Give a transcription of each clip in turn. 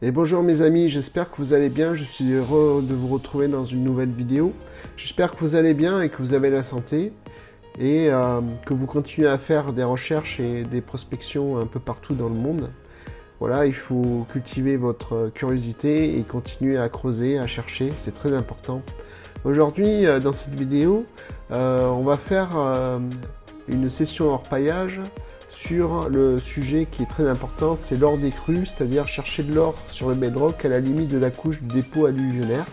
Et bonjour mes amis, j'espère que vous allez bien, je suis heureux de vous retrouver dans une nouvelle vidéo. J'espère que vous allez bien et que vous avez la santé et que vous continuez à faire des recherches et des prospections un peu partout dans le monde. Voilà, il faut cultiver votre curiosité et continuer à creuser, à chercher, c'est très important. Aujourd'hui, dans cette vidéo, on va faire une session hors paillage sur le sujet qui est très important, c'est l'or des crues, c'est-à-dire chercher de l'or sur le bedrock à la limite de la couche du dépôt alluvionnaire.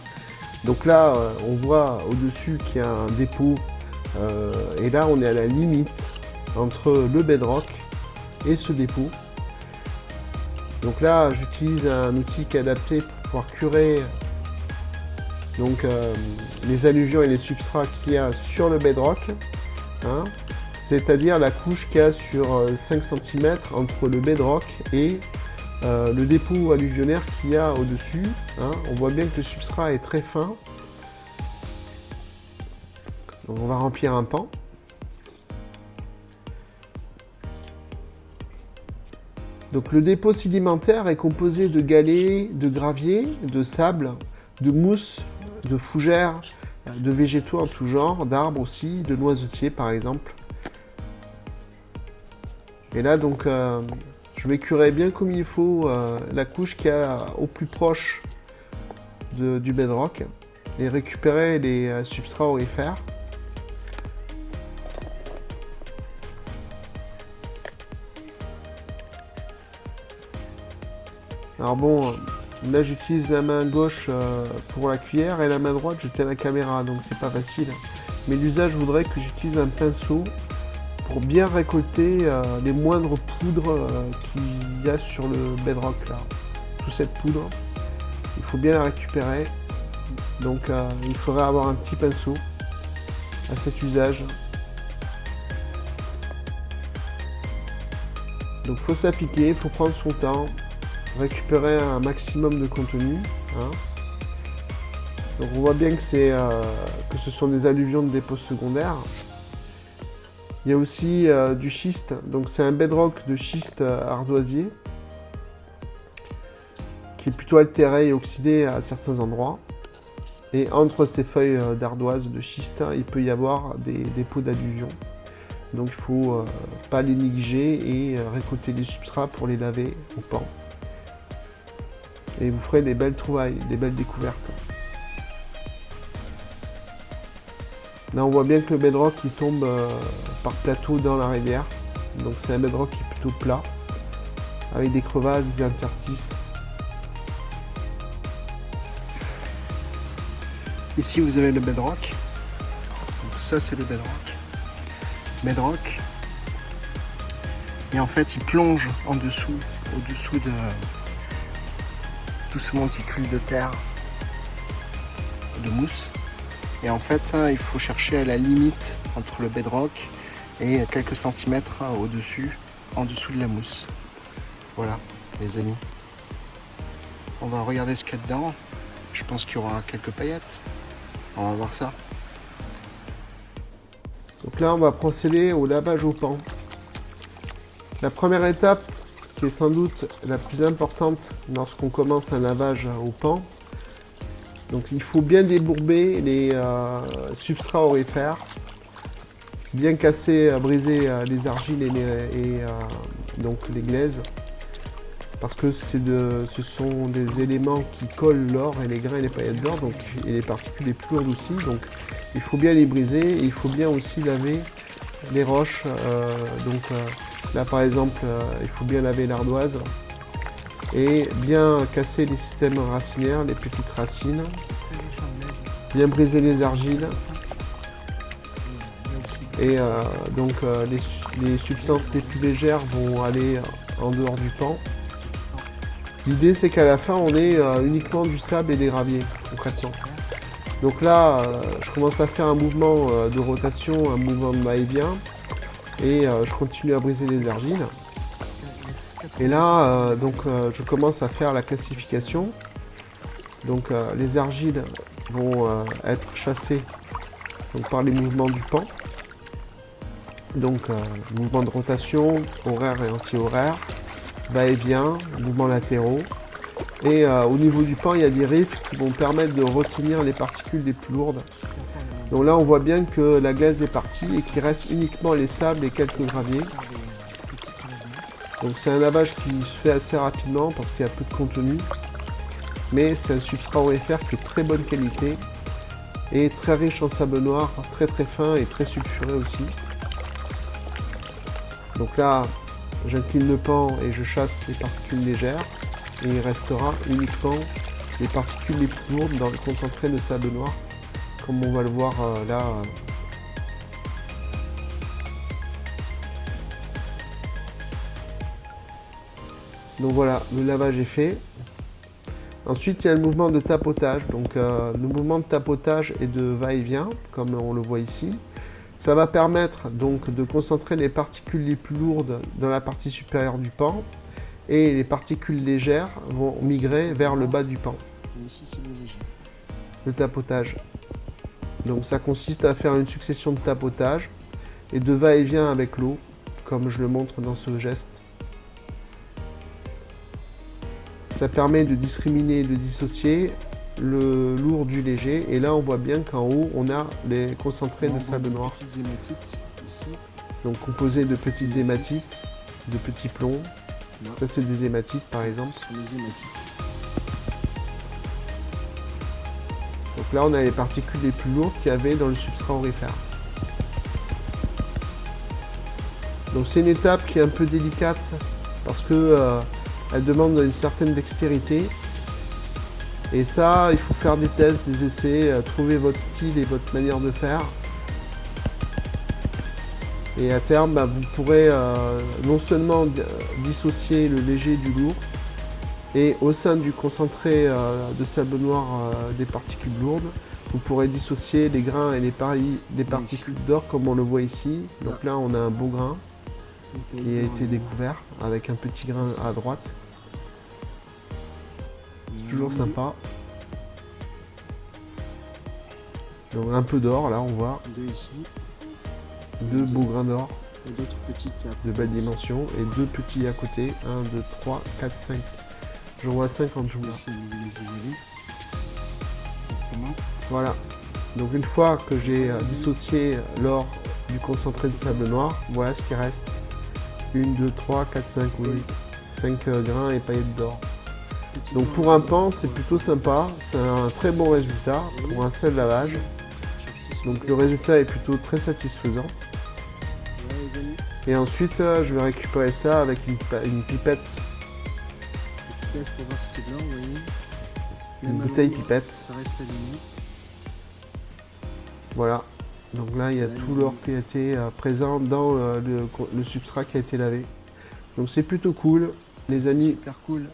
Donc là, on voit au-dessus qu'il y a un dépôt, et là on est à la limite entre le bedrock et ce dépôt. Donc là, j'utilise un outil qui est adapté pour pouvoir curer donc, les alluvions et les substrats qu'il y a sur le bedrock. Hein, c'est-à-dire la couche qu'il y a sur 5 cm entre le bedrock et le dépôt alluvionnaire qu'il y a au-dessus. Hein. On voit bien que le substrat est très fin. Donc on va remplir un pan. Donc le dépôt sédimentaire est composé de galets, de gravier, de sable, de mousse, de fougères, de végétaux en tout genre, d'arbres aussi, de noisetiers par exemple. Et là, donc, je vais curer bien comme il faut la couche qui est au plus proche du bedrock et récupérer les substrats aurifères. Alors bon, là j'utilise la main gauche pour la cuillère et la main droite je tiens la caméra, donc c'est pas facile. Mais l'usage voudrait que j'utilise un pinceau pour bien récolter les moindres poudres qu'il y a sur le bedrock là. Toute cette poudre, il faut bien la récupérer. Donc il faudrait avoir un petit pinceau à cet usage. Donc faut s'appliquer, il faut prendre son temps, récupérer un maximum de contenu. Hein. Donc on voit bien que ce sont des alluvions de dépôts secondaires. Il y a aussi du schiste, donc c'est un bedrock de schiste ardoisier qui est plutôt altéré et oxydé à certains endroits. Et entre ces feuilles d'ardoise de schiste, il peut y avoir des dépôts d'alluvions. Donc il ne faut pas les négliger et récolter des substrats pour les laver au pan. Et vous ferez des belles trouvailles, des belles découvertes. Là on voit bien que le bedrock il tombe par plateau dans la rivière. Donc c'est un bedrock qui est plutôt plat, avec des crevasses, des interstices. Ici vous avez le bedrock. Donc, ça c'est le bedrock. Bedrock. Et en fait il plonge en dessous, au-dessous de tout ce monticule de terre, de mousse. Et en fait, il faut chercher à la limite entre le bedrock et quelques centimètres au-dessus, en dessous de la mousse. Voilà, les amis. On va regarder ce qu'il y a dedans. Je pense qu'il y aura quelques paillettes. On va voir ça. Donc là, on va procéder au lavage au pan. La première étape, qui est sans doute la plus importante lorsqu'on commence un lavage au pan, donc il faut bien débourber les substrats aurifères, bien casser, briser les argiles et donc les glaises, parce que ce sont des éléments qui collent l'or et les grains et les paillettes d'or, donc et les particules les plus lourdes aussi, donc il faut bien les briser et il faut bien aussi laver les roches. Là par exemple, il faut bien laver l'ardoise. Et bien casser les systèmes racinaires, les petites racines, bien briser les argiles et les substances les plus légères vont aller en dehors du pan. L'idée c'est qu'à la fin on ait uniquement du sable et des graviers concrètement. Donc là je commence à faire un mouvement de rotation, un mouvement de va-et-vient et je continue à briser les argiles. Et là, je commence à faire la classification. Donc, les argiles vont être chassées par les mouvements du pan. Donc, mouvement de rotation, horaire et anti-horaire, va-et-vient, mouvements latéraux. Et au niveau du pan, il y a des rifts qui vont permettre de retenir les particules les plus lourdes. Donc là, on voit bien que la glaise est partie et qu'il reste uniquement les sables et quelques graviers. Donc c'est un lavage qui se fait assez rapidement parce qu'il y a peu de contenu. Mais c'est un substrat aurifère qui est de très bonne qualité et très riche en sable noir, très fin et très sulfuré aussi. Donc là, j'incline le pan et je chasse les particules légères. Et il restera uniquement les particules les plus lourdes dans le concentré de sable noir, comme on va le voir là. Donc voilà, le lavage est fait. Ensuite, il y a le mouvement de tapotage. Donc le mouvement de tapotage et de va-et-vient, comme on le voit ici. Ça va permettre donc de concentrer les particules les plus lourdes dans la partie supérieure du pan. Et les particules légères vont migrer vers le bas du pan. Et ici, c'est le léger. Le tapotage. Donc ça consiste à faire une succession de tapotage et de va-et-vient avec l'eau, comme je le montre dans ce geste. Ça permet de discriminer et de dissocier le lourd du léger. Et là, on voit bien qu'en haut, on a les concentrés de sable noir. Petites hématites ici. Donc composés de petites hématites, de petits plombs. Là. Ça, c'est des hématites, par exemple. Ce sont les hématites. Donc là, on a les particules les plus lourdes qu'il y avait dans le substrat aurifère. Donc c'est une étape qui est un peu délicate parce que elle demande une certaine dextérité. Et ça, il faut faire des tests, des essais, trouver votre style et votre manière de faire. Et à terme, vous pourrez non seulement dissocier le léger du lourd, et au sein du concentré de sable noir des particules lourdes, vous pourrez dissocier les grains et les particules d'or comme on le voit ici. Donc là, on a un beau grain qui a été découvert avec un petit grain à droite. C'est toujours sympa. Donc un peu d'or, là on voit. Deux ici. Deux beaux grains d'or. Et d'autres petites de belles dimensions. Et deux petits à côté. 1, 2, 3, 4, 5. J'en vois 5 en joueur. Ici, on les isoler. Voilà. Donc une fois que j'ai dissocié l'or du concentré de sable noir, voilà ce qui reste. 1, 2, 3, 4, 5, oui. 5 grains et paillettes d'or. Donc pour un pan, c'est plutôt sympa. C'est un très bon résultat pour un seul lavage. Donc le résultat est plutôt très satisfaisant. Et ensuite, je vais récupérer ça avec une pipette. Pour voir si c'est blanc, vous voyez. Une bouteille pipette. Ça reste aligné. Voilà. Donc là, il y a tout l'or qui a été présent dans le substrat qui a été lavé. Donc c'est plutôt cool. Les amis, super cool.